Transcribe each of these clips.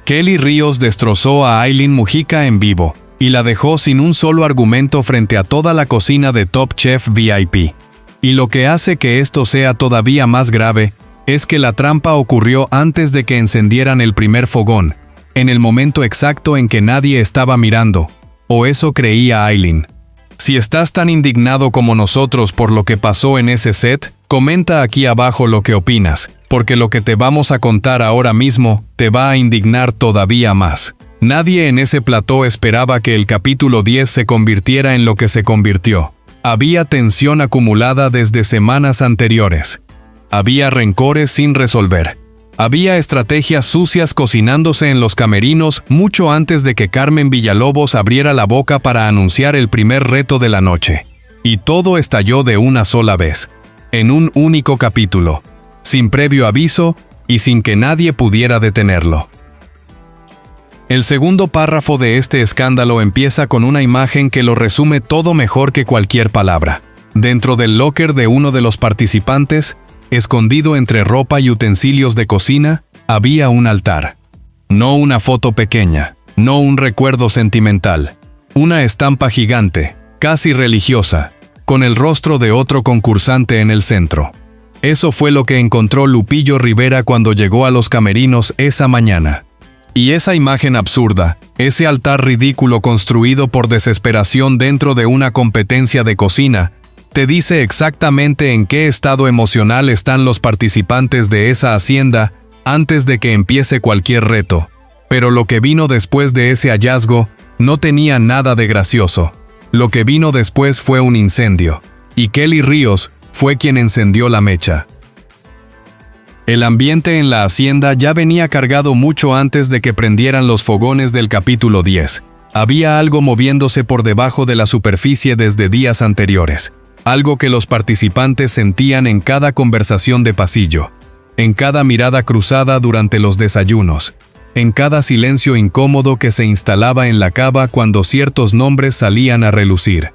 Kelly Ríos destrozó a Aileen Mujica en vivo, y la dejó sin un solo argumento frente a toda la cocina de Top Chef VIP. Y lo que hace que esto sea todavía más grave, es que la trampa ocurrió antes de que encendieran el primer fogón, en el momento exacto en que nadie estaba mirando, o eso creía Aileen. Si estás tan indignado como nosotros por lo que pasó en ese set, comenta aquí abajo lo que opinas, porque lo que te vamos a contar ahora mismo te va a indignar todavía más. Nadie en ese plató esperaba que el capítulo 10 se convirtiera en lo que se convirtió. Había tensión acumulada desde semanas anteriores. Había rencores sin resolver. Había estrategias sucias cocinándose en los camerinos mucho antes de que Carmen Villalobos abriera la boca para anunciar el primer reto de la noche. Y todo estalló de una sola vez, en un único capítulo, sin previo aviso y sin que nadie pudiera detenerlo. El segundo párrafo de este escándalo empieza con una imagen que lo resume todo mejor que cualquier palabra. Dentro del locker de uno de los participantes, escondido entre ropa y utensilios de cocina, había un altar. No una foto pequeña, no un recuerdo sentimental. Una estampa gigante, casi religiosa, con el rostro de otro concursante en el centro. Eso fue lo que encontró Lupillo Rivera cuando llegó a los camerinos esa mañana. Y esa imagen absurda, ese altar ridículo construido por desesperación dentro de una competencia de cocina, te dice exactamente en qué estado emocional están los participantes de esa hacienda antes de que empiece cualquier reto. Pero lo que vino después de ese hallazgo no tenía nada de gracioso. Lo que vino después fue un incendio, y Kelly Ríos fue quien encendió la mecha. El ambiente en la hacienda ya venía cargado mucho antes de que prendieran los fogones del capítulo 10. Había algo moviéndose por debajo de la superficie desde días anteriores. Algo que los participantes sentían en cada conversación de pasillo, en cada mirada cruzada durante los desayunos, en cada silencio incómodo que se instalaba en la cava cuando ciertos nombres salían a relucir.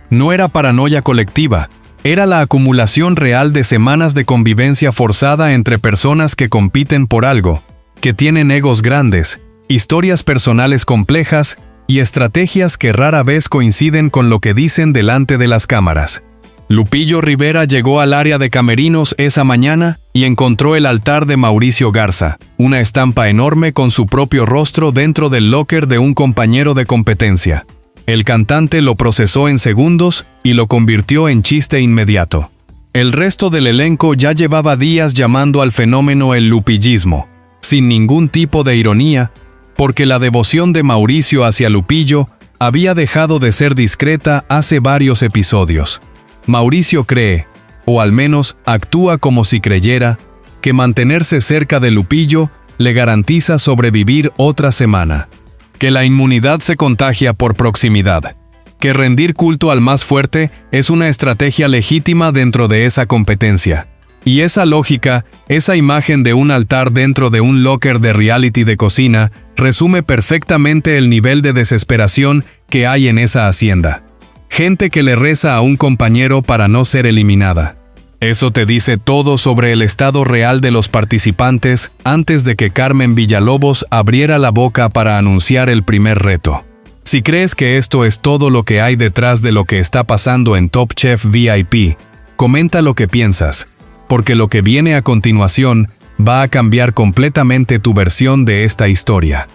No era paranoia colectiva, era la acumulación real de semanas de convivencia forzada entre personas que compiten por algo, que tienen egos grandes, historias personales complejas y estrategias que rara vez coinciden con lo que dicen delante de las cámaras. Lupillo Rivera llegó al área de camerinos esa mañana y encontró el altar de Mauricio Garza, una estampa enorme con su propio rostro dentro del locker de un compañero de competencia. El cantante lo procesó en segundos y lo convirtió en chiste inmediato. El resto del elenco ya llevaba días llamando al fenómeno el lupillismo, sin ningún tipo de ironía, porque la devoción de Mauricio hacia Lupillo había dejado de ser discreta hace varios episodios. Mauricio cree, o al menos actúa como si creyera, que mantenerse cerca de Lupillo le garantiza sobrevivir otra semana. Que la inmunidad se contagia por proximidad. Que rendir culto al más fuerte es una estrategia legítima dentro de esa competencia. Y esa lógica, esa imagen de un altar dentro de un locker de reality de cocina, resume perfectamente el nivel de desesperación que hay en esa hacienda. Gente que le reza a un compañero para no ser eliminada. Eso te dice todo sobre el estado real de los participantes antes de que Carmen Villalobos abriera la boca para anunciar el primer reto. Si crees que esto es todo lo que hay detrás de lo que está pasando en Top Chef VIP, comenta lo que piensas, porque lo que viene a continuación va a cambiar completamente tu versión de esta historia.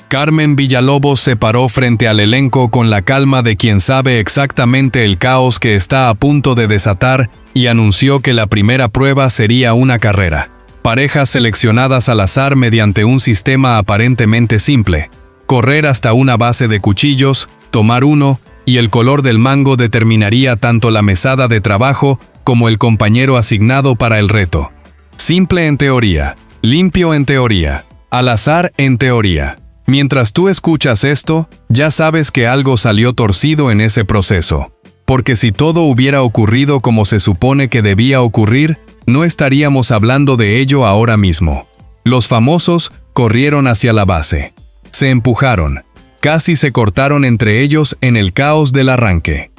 Carmen Villalobos se paró frente al elenco con la calma de quien sabe exactamente el caos que está a punto de desatar y anunció que la primera prueba sería una carrera. Parejas seleccionadas al azar mediante un sistema aparentemente simple. Correr hasta una base de cuchillos, tomar uno, y el color del mango determinaría tanto la mesada de trabajo como el compañero asignado para el reto. Simple en teoría, limpio en teoría, al azar en teoría. Mientras tú escuchas esto, ya sabes que algo salió torcido en ese proceso. Porque si todo hubiera ocurrido como se supone que debía ocurrir, no estaríamos hablando de ello ahora mismo. Los famosos corrieron hacia la base. Se empujaron. Casi se cortaron entre ellos en el caos del arranque.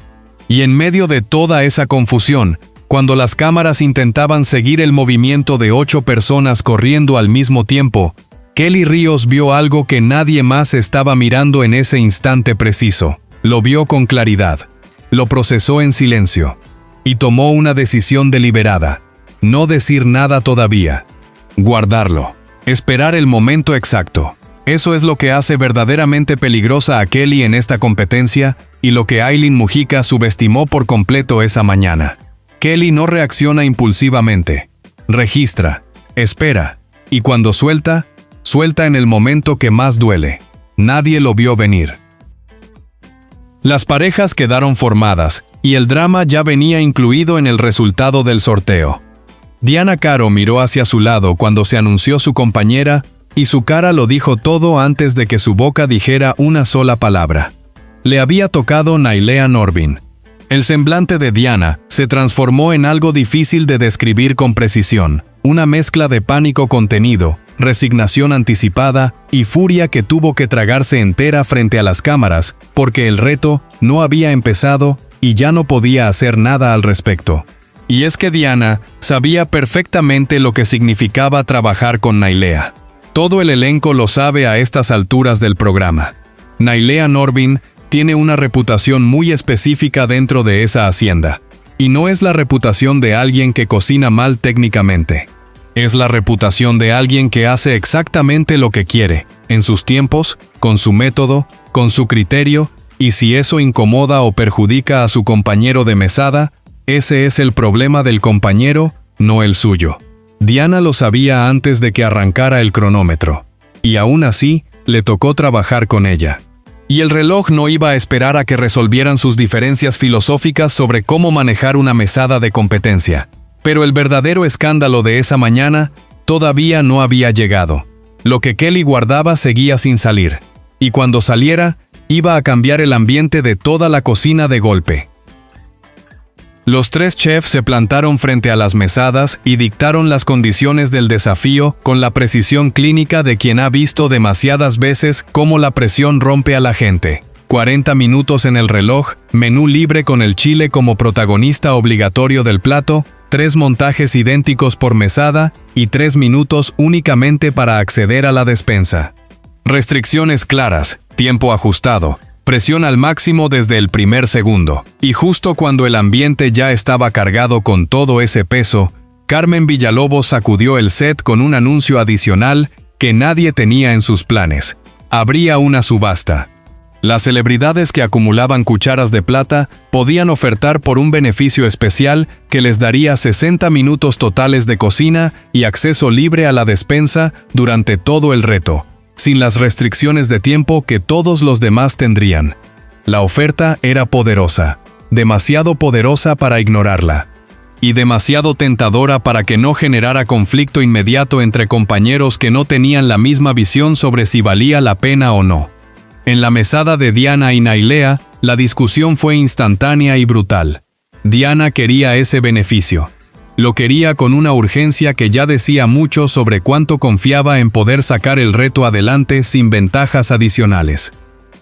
Y en medio de toda esa confusión, cuando las cámaras intentaban seguir el movimiento de 8 personas corriendo al mismo tiempo, Kelly Ríos vio algo que nadie más estaba mirando en ese instante preciso. Lo vio con claridad. Lo procesó en silencio. Y tomó una decisión deliberada. No decir nada todavía. Guardarlo. Esperar el momento exacto. Eso es lo que hace verdaderamente peligrosa a Kelly en esta competencia y lo que Ailín Mujica subestimó por completo esa mañana. Kelly no reacciona impulsivamente. Registra. Espera. Y cuando suelta, suelta en el momento que más duele. Nadie lo vio venir. Las parejas quedaron formadas y el drama ya venía incluido en el resultado del sorteo. Diana Caro miró hacia su lado cuando se anunció su compañera y su cara lo dijo todo antes de que su boca dijera una sola palabra. Le había tocado Nailea Norvin. El semblante de Diana se transformó en algo difícil de describir con precisión, una mezcla de pánico contenido, resignación anticipada y furia que tuvo que tragarse entera frente a las cámaras, porque el reto no había empezado y ya no podía hacer nada al respecto. Y es que Diana sabía perfectamente lo que significaba trabajar con Nailea. Todo el elenco lo sabe a estas alturas del programa. Nailea Norvin tiene una reputación muy específica dentro de esa hacienda. Y no es la reputación de alguien que cocina mal técnicamente. Es la reputación de alguien que hace exactamente lo que quiere, en sus tiempos, con su método, con su criterio, y si eso incomoda o perjudica a su compañero de mesada, ese es el problema del compañero, no el suyo. Diana lo sabía antes de que arrancara el cronómetro. Y aún así, le tocó trabajar con ella. Y el reloj no iba a esperar a que resolvieran sus diferencias filosóficas sobre cómo manejar una mesada de competencia. Pero el verdadero escándalo de esa mañana todavía no había llegado. Lo que Kelly guardaba seguía sin salir. Y cuando saliera, iba a cambiar el ambiente de toda la cocina de golpe. Los tres chefs se plantaron frente a las mesadas y dictaron las condiciones del desafío con la precisión clínica de quien ha visto demasiadas veces cómo la presión rompe a la gente. 40 minutos en el reloj, menú libre con el chile como protagonista obligatorio del plato, 3 montajes idénticos por mesada y 3 minutos únicamente para acceder a la despensa. Restricciones claras, tiempo ajustado. Presión al máximo desde el primer segundo. Y justo cuando el ambiente ya estaba cargado con todo ese peso, Carmen Villalobos sacudió el set con un anuncio adicional que nadie tenía en sus planes. Habría una subasta. Las celebridades que acumulaban cucharas de plata podían ofertar por un beneficio especial que les daría 60 minutos totales de cocina y acceso libre a la despensa durante todo el reto, sin las restricciones de tiempo que todos los demás tendrían. La oferta era poderosa, demasiado poderosa para ignorarla, y demasiado tentadora para que no generara conflicto inmediato entre compañeros que no tenían la misma visión sobre si valía la pena o no. En la mesada de Diana y Nailea, la discusión fue instantánea y brutal. Diana quería ese beneficio. Lo quería con una urgencia que ya decía mucho sobre cuánto confiaba en poder sacar el reto adelante sin ventajas adicionales.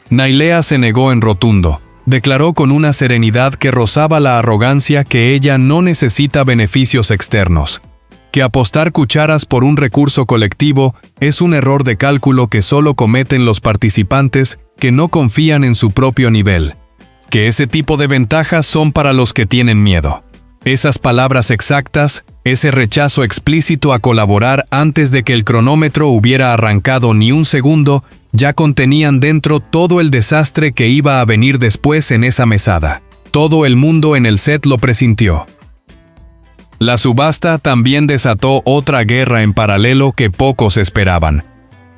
Nailea se negó en rotundo. Declaró con una serenidad que rozaba la arrogancia que ella no necesita beneficios externos. Que apostar cucharas por un recurso colectivo es un error de cálculo que solo cometen los participantes que no confían en su propio nivel. Que ese tipo de ventajas son para los que tienen miedo. Esas palabras exactas, ese rechazo explícito a colaborar antes de que el cronómetro hubiera arrancado ni un segundo, ya contenían dentro todo el desastre que iba a venir después en esa mesada. Todo el mundo en el set lo presintió. La subasta también desató otra guerra en paralelo que pocos esperaban.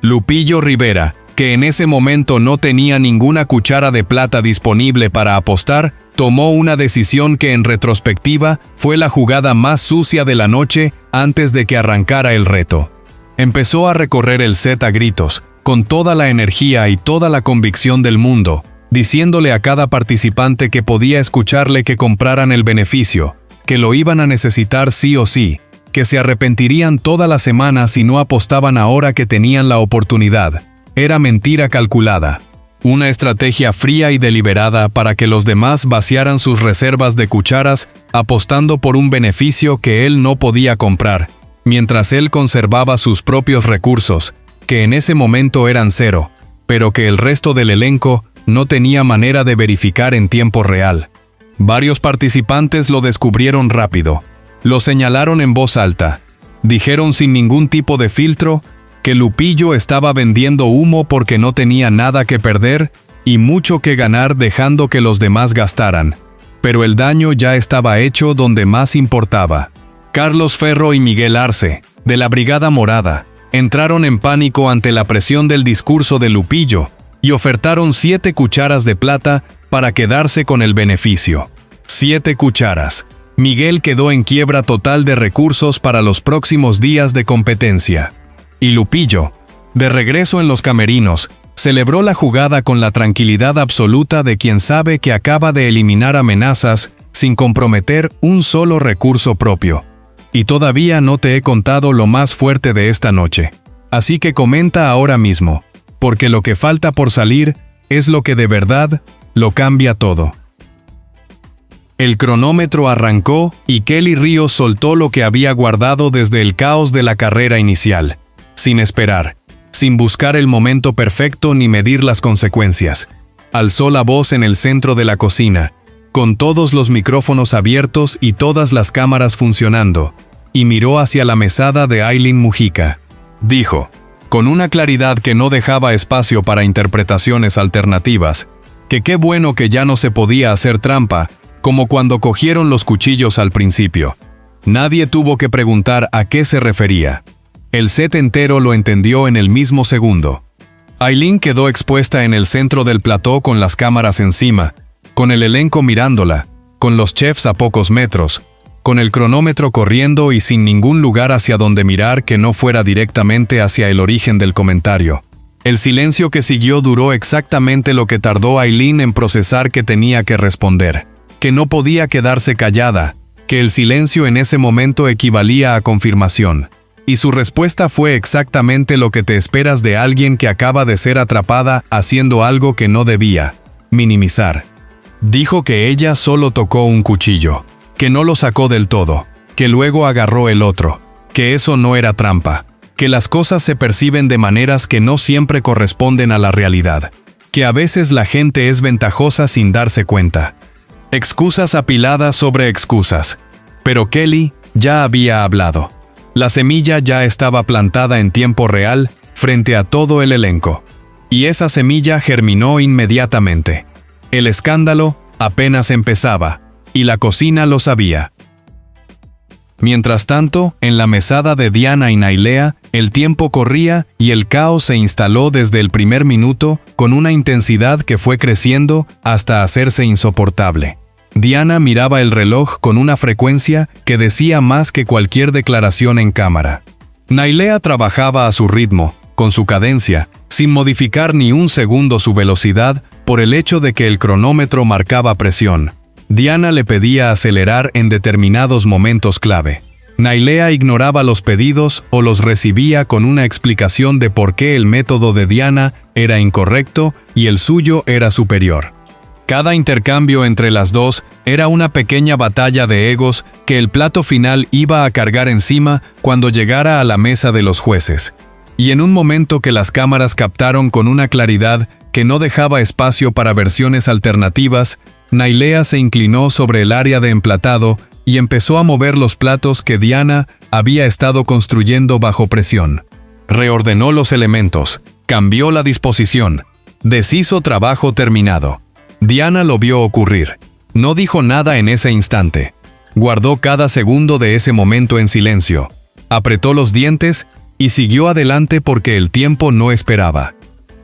Lupillo Rivera, que en ese momento no tenía ninguna cuchara de plata disponible para apostar, tomó una decisión que en retrospectiva fue la jugada más sucia de la noche antes de que arrancara el reto. Empezó a recorrer el set a gritos, con toda la energía y toda la convicción del mundo, diciéndole a cada participante que podía escucharle que compraran el beneficio, que lo iban a necesitar sí o sí, que se arrepentirían toda la semana si no apostaban ahora que tenían la oportunidad. Era mentira calculada. Una estrategia fría y deliberada para que los demás vaciaran sus reservas de cucharas apostando por un beneficio que él no podía comprar, mientras él conservaba sus propios recursos, que en ese momento eran 0, pero que el resto del elenco no tenía manera de verificar en tiempo real. Varios participantes lo descubrieron rápido. Lo señalaron en voz alta. Dijeron sin ningún tipo de filtro que Lupillo estaba vendiendo humo porque no tenía nada que perder y mucho que ganar dejando que los demás gastaran. Pero el daño ya estaba hecho donde más importaba. Carlos Ferro y Miguel Arce, de la Brigada Morada, entraron en pánico ante la presión del discurso de Lupillo y ofertaron 7 cucharas de plata para quedarse con el beneficio. 7 cucharas. Miguel quedó en quiebra total de recursos para los próximos días de competencia. Y Lupillo, de regreso en los camerinos, celebró la jugada con la tranquilidad absoluta de quien sabe que acaba de eliminar amenazas sin comprometer un solo recurso propio. Y todavía no te he contado lo más fuerte de esta noche. Así que comenta ahora mismo, porque lo que falta por salir es lo que de verdad lo cambia todo. El cronómetro arrancó y Kelly Ríos soltó lo que había guardado desde el caos de la carrera inicial. Sin esperar, sin buscar el momento perfecto ni medir las consecuencias. Alzó la voz en el centro de la cocina, con todos los micrófonos abiertos y todas las cámaras funcionando, y miró hacia la mesada de Aylin Mujica. Dijo, con una claridad que no dejaba espacio para interpretaciones alternativas, que qué bueno que ya no se podía hacer trampa, como cuando cogieron los cuchillos al principio. Nadie tuvo que preguntar a qué se refería. El set entero lo entendió en el mismo segundo. Aylin quedó expuesta en el centro del plató con las cámaras encima, con el elenco mirándola, con los chefs a pocos metros, con el cronómetro corriendo y sin ningún lugar hacia donde mirar que no fuera directamente hacia el origen del comentario. El silencio que siguió duró exactamente lo que tardó Aylin en procesar que tenía que responder, que no podía quedarse callada, que el silencio en ese momento equivalía a confirmación. Y su respuesta fue exactamente lo que te esperas de alguien que acaba de ser atrapada haciendo algo que no debía: minimizar. Dijo que ella solo tocó un cuchillo, que no lo sacó del todo, que luego agarró el otro, que eso no era trampa, que las cosas se perciben de maneras que no siempre corresponden a la realidad, que a veces la gente es ventajosa sin darse cuenta. Excusas apiladas sobre excusas. Pero Kelly ya había hablado. La semilla ya estaba plantada en tiempo real frente a todo el elenco. Y esa semilla germinó inmediatamente. El escándalo apenas empezaba, y la cocina lo sabía. Mientras tanto, en la mesada de Diana y Nailea, el tiempo corría y el caos se instaló desde el primer minuto con una intensidad que fue creciendo hasta hacerse insoportable. Diana miraba el reloj con una frecuencia que decía más que cualquier declaración en cámara. Nailea trabajaba a su ritmo, con su cadencia, sin modificar ni un segundo su velocidad por el hecho de que el cronómetro marcaba presión. Diana le pedía acelerar en determinados momentos clave. Nailea ignoraba los pedidos o los recibía con una explicación de por qué el método de Diana era incorrecto y el suyo era superior. Cada intercambio entre las dos era una pequeña batalla de egos que el plato final iba a cargar encima cuando llegara a la mesa de los jueces. Y en un momento que las cámaras captaron con una claridad que no dejaba espacio para versiones alternativas, Nailea se inclinó sobre el área de emplatado y empezó a mover los platos que Diana había estado construyendo bajo presión. Reordenó los elementos, cambió la disposición, deshizo trabajo terminado. Diana lo vio ocurrir. No dijo nada en ese instante. Guardó cada segundo de ese momento en silencio. Apretó los dientes y siguió adelante porque el tiempo no esperaba.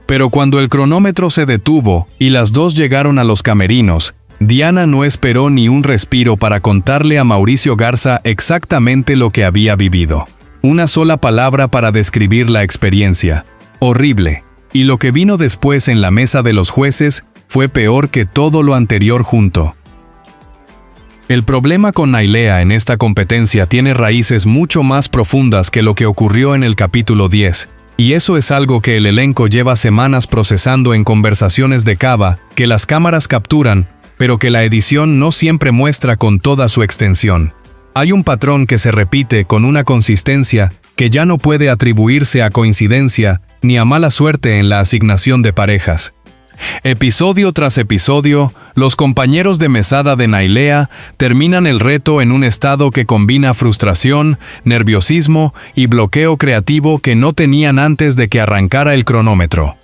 Pero cuando el cronómetro se detuvo y las dos llegaron a los camerinos, Diana no esperó ni un respiro para contarle a Mauricio Garza exactamente lo que había vivido. Una sola palabra para describir la experiencia: horrible. Y lo que vino después en la mesa de los jueces fue peor que todo lo anterior junto. El problema con Nailea en esta competencia tiene raíces mucho más profundas que lo que ocurrió en el capítulo 10, y eso es algo que el elenco lleva semanas procesando en conversaciones de cava que las cámaras capturan, pero que la edición no siempre muestra con toda su extensión. Hay un patrón que se repite con una consistencia que ya no puede atribuirse a coincidencia ni a mala suerte en la asignación de parejas. Episodio tras episodio, los compañeros de mesada de Nailea terminan el reto en un estado que combina frustración, nerviosismo y bloqueo creativo que no tenían antes de que arrancara el cronómetro.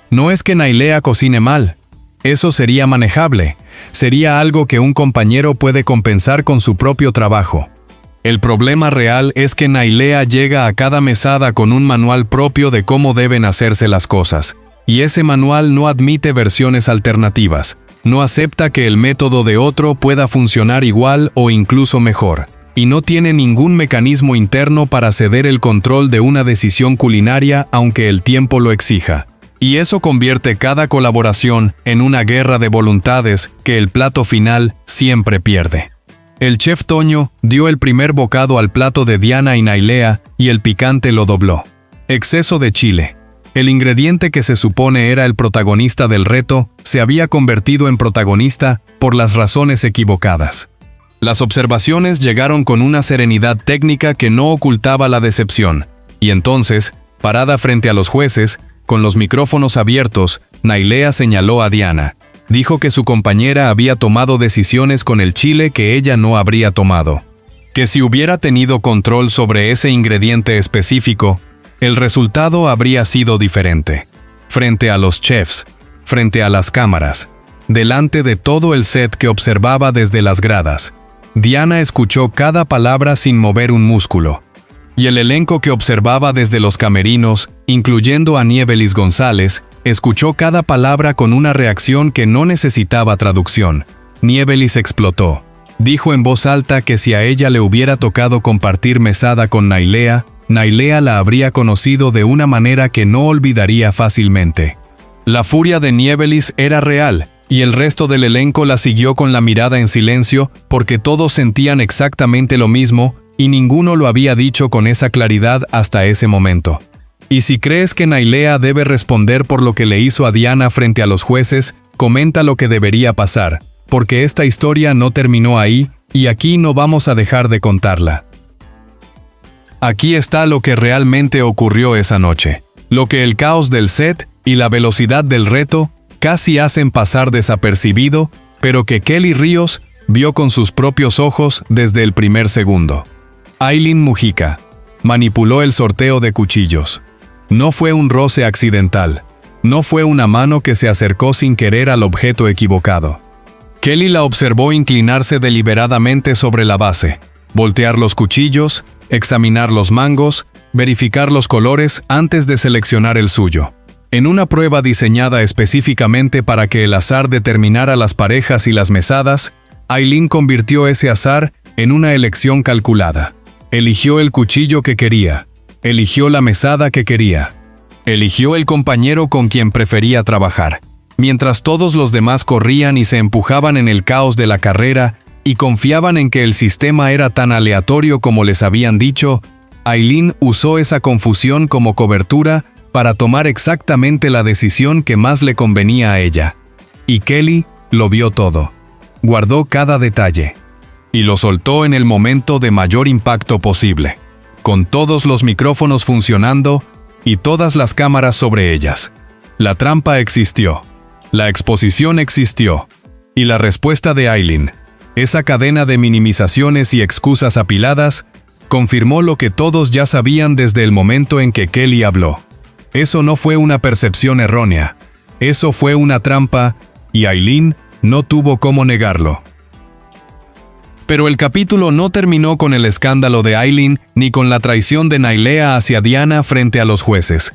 No es que Nailea cocine mal. Eso sería manejable. Sería algo que un compañero puede compensar con su propio trabajo. El problema real es que Nailea llega a cada mesada con un manual propio de cómo deben hacerse las cosas. Y ese manual no admite versiones alternativas. No acepta que el método de otro pueda funcionar igual o incluso mejor. Y no tiene ningún mecanismo interno para ceder el control de una decisión culinaria aunque el tiempo lo exija. Y eso convierte cada colaboración en una guerra de voluntades que el plato final siempre pierde. El chef Toño dio el primer bocado al plato de Diana y Nailea y el picante lo dobló. Exceso de chile. El ingrediente que se supone era el protagonista del reto se había convertido en protagonista por las razones equivocadas. Las observaciones llegaron con una serenidad técnica que no ocultaba la decepción, y entonces, parada frente a los jueces, con los micrófonos abiertos, Nailea señaló a Diana. Dijo que su compañera había tomado decisiones con el chile que ella no habría tomado. Que si hubiera tenido control sobre ese ingrediente específico, el resultado habría sido diferente. Frente a los chefs, frente a las cámaras, delante de todo el set que observaba desde las gradas, Diana escuchó cada palabra sin mover un músculo. Y el elenco que observaba desde los camerinos, incluyendo a Nievelis González, escuchó cada palabra con una reacción que no necesitaba traducción. Nievelis explotó. Dijo en voz alta que si a ella le hubiera tocado compartir mesada con Nailea, Nailea la habría conocido de una manera que no olvidaría fácilmente. La furia de Nievelis era real, y el resto del elenco la siguió con la mirada en silencio porque todos sentían exactamente lo mismo y ninguno lo había dicho con esa claridad hasta ese momento. Y si crees que Nailea debe responder por lo que le hizo a Diana frente a los jueces, comenta lo que debería pasar, porque esta historia no terminó ahí, y aquí no vamos a dejar de contarla. Aquí está lo que realmente ocurrió esa noche. Lo que el caos del set y la velocidad del reto casi hacen pasar desapercibido, pero que Kelly Ríos vio con sus propios ojos desde el primer segundo. Ailín Mujica manipuló el sorteo de cuchillos. No fue un roce accidental. No fue una mano que se acercó sin querer al objeto equivocado. Kelly la observó inclinarse deliberadamente sobre la base, voltear los cuchillos, examinar los mangos, verificar los colores antes de seleccionar el suyo. En una prueba diseñada específicamente para que el azar determinara las parejas y las mesadas, Ailín convirtió ese azar en una elección calculada. Eligió el cuchillo que quería. Eligió la mesada que quería. Eligió el compañero con quien prefería trabajar. Mientras todos los demás corrían y se empujaban en el caos de la carrera y confiaban en que el sistema era tan aleatorio como les habían dicho, Ailín usó esa confusión como cobertura para tomar exactamente la decisión que más le convenía a ella. Y Kelly lo vio todo. Guardó cada detalle. Y lo soltó en el momento de mayor impacto posible, con todos los micrófonos funcionando y todas las cámaras sobre ellas. La trampa existió. La exposición existió. Y la respuesta de Ailín, esa cadena de minimizaciones y excusas apiladas, confirmó lo que todos ya sabían desde el momento en que Kelly habló. Eso no fue una percepción errónea. Eso fue una trampa, y Ailín no tuvo cómo negarlo. Pero el capítulo no terminó con el escándalo de Ailín ni con la traición de Nailea hacia Diana frente a los jueces.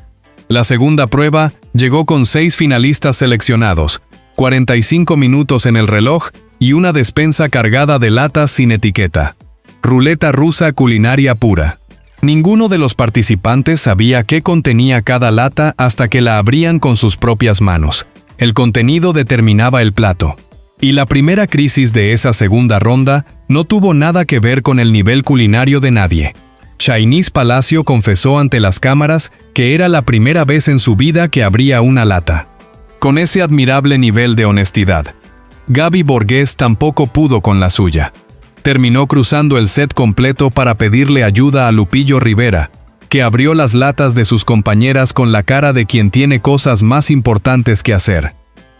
La segunda prueba llegó con 6 finalistas seleccionados, 45 minutos en el reloj y una despensa cargada de latas sin etiqueta. Ruleta rusa culinaria pura. Ninguno de los participantes sabía qué contenía cada lata hasta que la abrían con sus propias manos. El contenido determinaba el plato. Y la primera crisis de esa segunda ronda no tuvo nada que ver con el nivel culinario de nadie. Chaynís Palacio confesó ante las cámaras que era la primera vez en su vida que abría una lata. Con ese admirable nivel de honestidad. Gaby Borges tampoco pudo con la suya. Terminó cruzando el set completo para pedirle ayuda a Lupillo Rivera, que abrió las latas de sus compañeras con la cara de quien tiene cosas más importantes que hacer.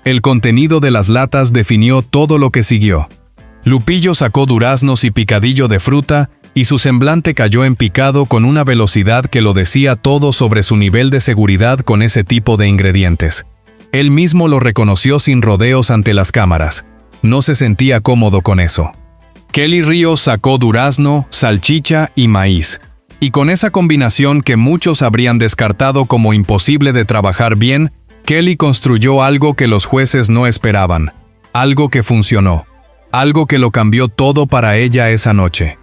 El contenido de las latas definió todo lo que siguió. Lupillo sacó duraznos y picadillo de fruta, y su semblante cayó en picado con una velocidad que lo decía todo sobre su nivel de seguridad con ese tipo de ingredientes. Él mismo lo reconoció sin rodeos ante las cámaras. No se sentía cómodo con eso. Kelly Ríos sacó durazno, salchicha y maíz. Y con esa combinación que muchos habrían descartado como imposible de trabajar bien, Kelly construyó algo que los jueces no esperaban. Algo que funcionó. Algo que lo cambió todo para ella esa noche.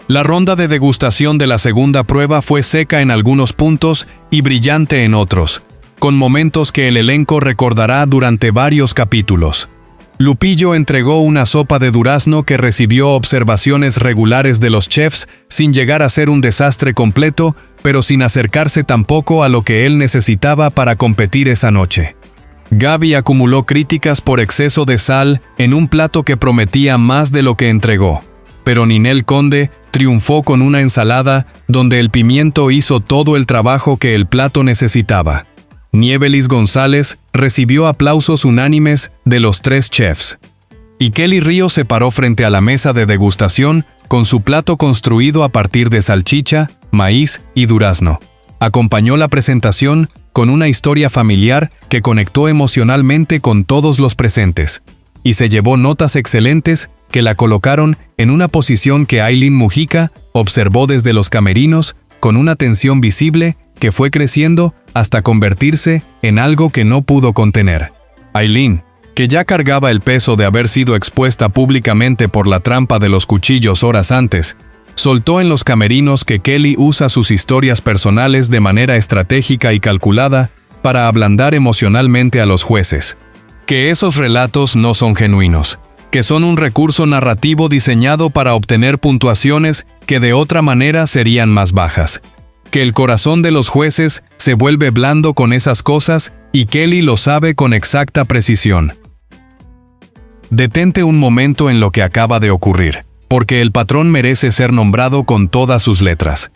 La ronda de degustación de la segunda prueba fue seca en algunos puntos y brillante en otros, con momentos que el elenco recordará durante varios capítulos. Lupillo entregó una sopa de durazno que recibió observaciones regulares de los chefs sin llegar a ser un desastre completo, pero sin acercarse tampoco a lo que él necesitaba para competir esa noche. Gaby acumuló críticas por exceso de sal en un plato que prometía más de lo que entregó, pero Ninel Conde triunfó con una ensalada donde el pimiento hizo todo el trabajo que el plato necesitaba. Nievelis González recibió aplausos unánimes de los 3 chefs. Y Kelly Ríos se paró frente a la mesa de degustación con su plato construido a partir de salchicha, maíz y durazno. Acompañó la presentación con una historia familiar que conectó emocionalmente con todos los presentes, y se llevó notas excelentes que la colocaron en una posición que Aileen Mujica observó desde los camerinos con una tensión visible que fue creciendo hasta convertirse en algo que no pudo contener. Aileen, que ya cargaba el peso de haber sido expuesta públicamente por la trampa de los cuchillos horas antes, soltó en los camerinos que Kelly usa sus historias personales de manera estratégica y calculada para ablandar emocionalmente a los jueces. Que esos relatos no son genuinos, que son un recurso narrativo diseñado para obtener puntuaciones que de otra manera serían más bajas. Que el corazón de los jueces se vuelve blando con esas cosas y Kelly lo sabe con exacta precisión. Detente un momento en lo que acaba de ocurrir, porque el patrón merece ser nombrado con todas sus letras.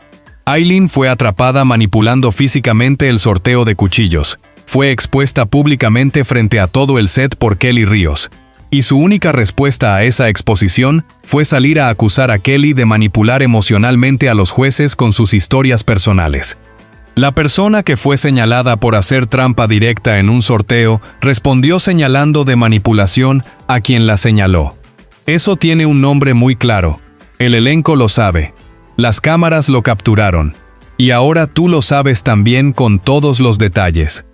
Aileen fue atrapada manipulando físicamente el sorteo de cuchillos. Fue expuesta públicamente frente a todo el set por Kelly Ríos. Y su única respuesta a esa exposición fue salir a acusar a Kelly de manipular emocionalmente a los jueces con sus historias personales. La persona que fue señalada por hacer trampa directa en un sorteo respondió señalando de manipulación a quien la señaló. Eso tiene un nombre muy claro. El elenco lo sabe. Las cámaras lo capturaron. Y ahora tú lo sabes también con todos los detalles.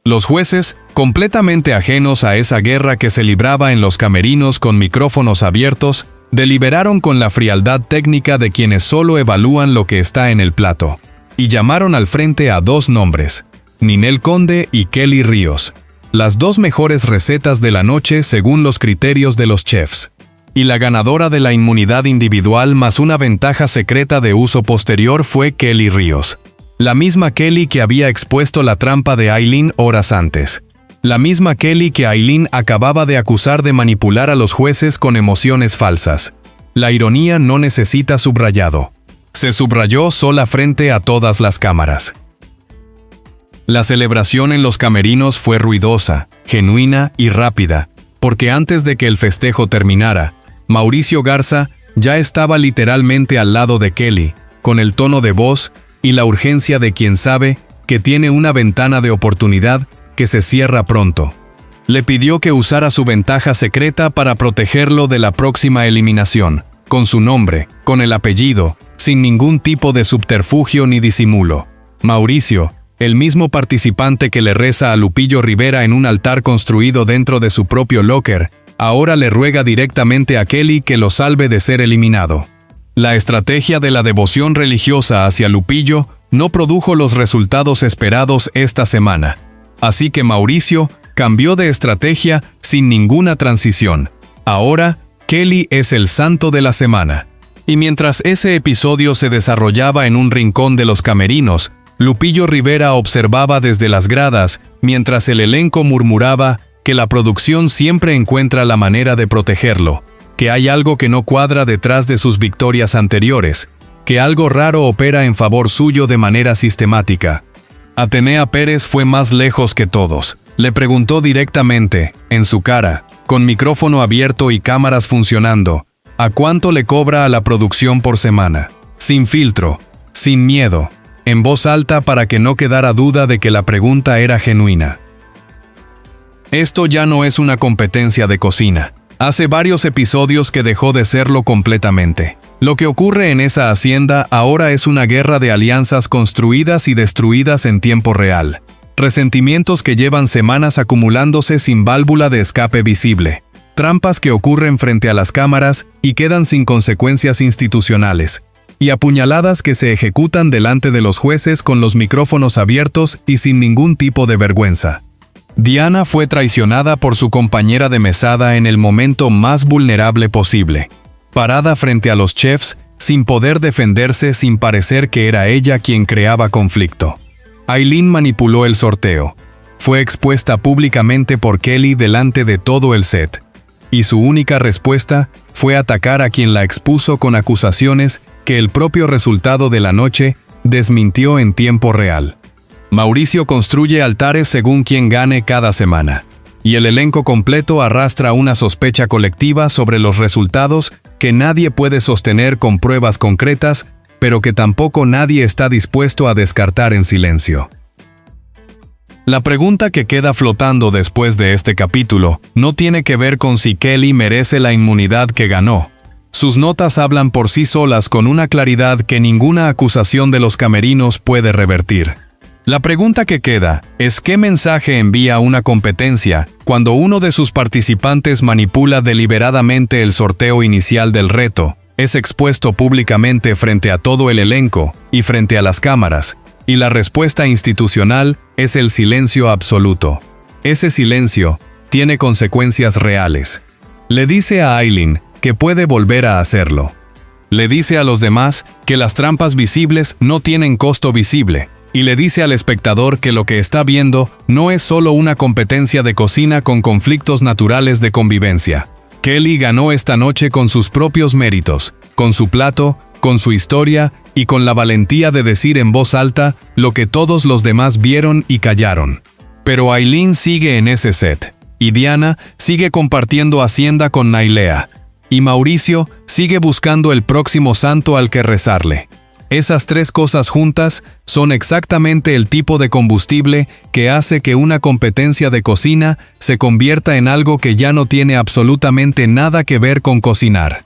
Los jueces, completamente ajenos a esa guerra que se libraba en los camerinos con micrófonos abiertos, deliberaron con la frialdad técnica de quienes solo evalúan lo que está en el plato. Y llamaron al frente a 2 nombres, Ninel Conde y Kelly Ríos, las 2 mejores recetas de la noche según los criterios de los chefs. Y la ganadora de la inmunidad individual más una ventaja secreta de uso posterior fue Kelly Ríos. La misma Kelly que había expuesto la trampa de Aileen horas antes. La misma Kelly que Aileen acababa de acusar de manipular a los jueces con emociones falsas. La ironía no necesita subrayado. Se subrayó sola frente a todas las cámaras. La celebración en los camerinos fue ruidosa, genuina y rápida, porque antes de que el festejo terminara, Mauricio Garza ya estaba literalmente al lado de Kelly, con el tono de voz y la urgencia de quien sabe que tiene una ventana de oportunidad que se cierra pronto. Le pidió que usara su ventaja secreta para protegerlo de la próxima eliminación, con su nombre, con el apellido, sin ningún tipo de subterfugio ni disimulo. Mauricio, el mismo participante que le reza a Lupillo Rivera en un altar construido dentro de su propio locker, ahora le ruega directamente a Kelly que lo salve de ser eliminado. La estrategia de la devoción religiosa hacia Lupillo no produjo los resultados esperados esta semana. Así que Mauricio cambió de estrategia sin ninguna transición. Ahora, Kelly es el santo de la semana. Y mientras ese episodio se desarrollaba en un rincón de los camerinos, Lupillo Rivera observaba desde las gradas, mientras el elenco murmuraba que la producción siempre encuentra la manera de protegerlo, que hay algo que no cuadra detrás de sus victorias anteriores, que algo raro opera en favor suyo de manera sistemática. Atenea Pérez fue más lejos que todos. Le preguntó directamente, en su cara, con micrófono abierto y cámaras funcionando, ¿a cuánto le cobra a la producción por semana? Sin filtro, sin miedo, en voz alta para que no quedara duda de que la pregunta era genuina. Esto ya no es una competencia de cocina. Hace varios episodios que dejó de serlo completamente. Lo que ocurre en esa hacienda ahora es una guerra de alianzas construidas y destruidas en tiempo real. Resentimientos que llevan semanas acumulándose sin válvula de escape visible. Trampas que ocurren frente a las cámaras y quedan sin consecuencias institucionales. Y apuñaladas que se ejecutan delante de los jueces con los micrófonos abiertos y sin ningún tipo de vergüenza. Diana fue traicionada por su compañera de mesada en el momento más vulnerable posible. Parada frente a los chefs, sin poder defenderse, sin parecer que era ella quien creaba conflicto. Aileen manipuló el sorteo. Fue expuesta públicamente por Kelly delante de todo el set. Y su única respuesta fue atacar a quien la expuso con acusaciones que el propio resultado de la noche desmintió en tiempo real. Mauricio construye altares según quien gane cada semana. Y el elenco completo arrastra una sospecha colectiva sobre los resultados que nadie puede sostener con pruebas concretas, pero que tampoco nadie está dispuesto a descartar en silencio. La pregunta que queda flotando después de este capítulo no tiene que ver con si Kelly merece la inmunidad que ganó. Sus notas hablan por sí solas con una claridad que ninguna acusación de los camerinos puede revertir. La pregunta que queda es ¿qué mensaje envía una competencia cuando uno de sus participantes manipula deliberadamente el sorteo inicial del reto, es expuesto públicamente frente a todo el elenco y frente a las cámaras, y la respuesta institucional es el silencio absoluto? Ese silencio tiene consecuencias reales. Le dice a Aileen que puede volver a hacerlo. Le dice a los demás que las trampas visibles no tienen costo visible. Y le dice al espectador que lo que está viendo no es solo una competencia de cocina con conflictos naturales de convivencia. Kelly ganó esta noche con sus propios méritos, con su plato, con su historia y con la valentía de decir en voz alta lo que todos los demás vieron y callaron. Pero Aileen sigue en ese set, y Diana sigue compartiendo hacienda con Nailea, y Mauricio sigue buscando el próximo santo al que rezarle. Esas tres cosas juntas son exactamente el tipo de combustible que hace que una competencia de cocina se convierta en algo que ya no tiene absolutamente nada que ver con cocinar.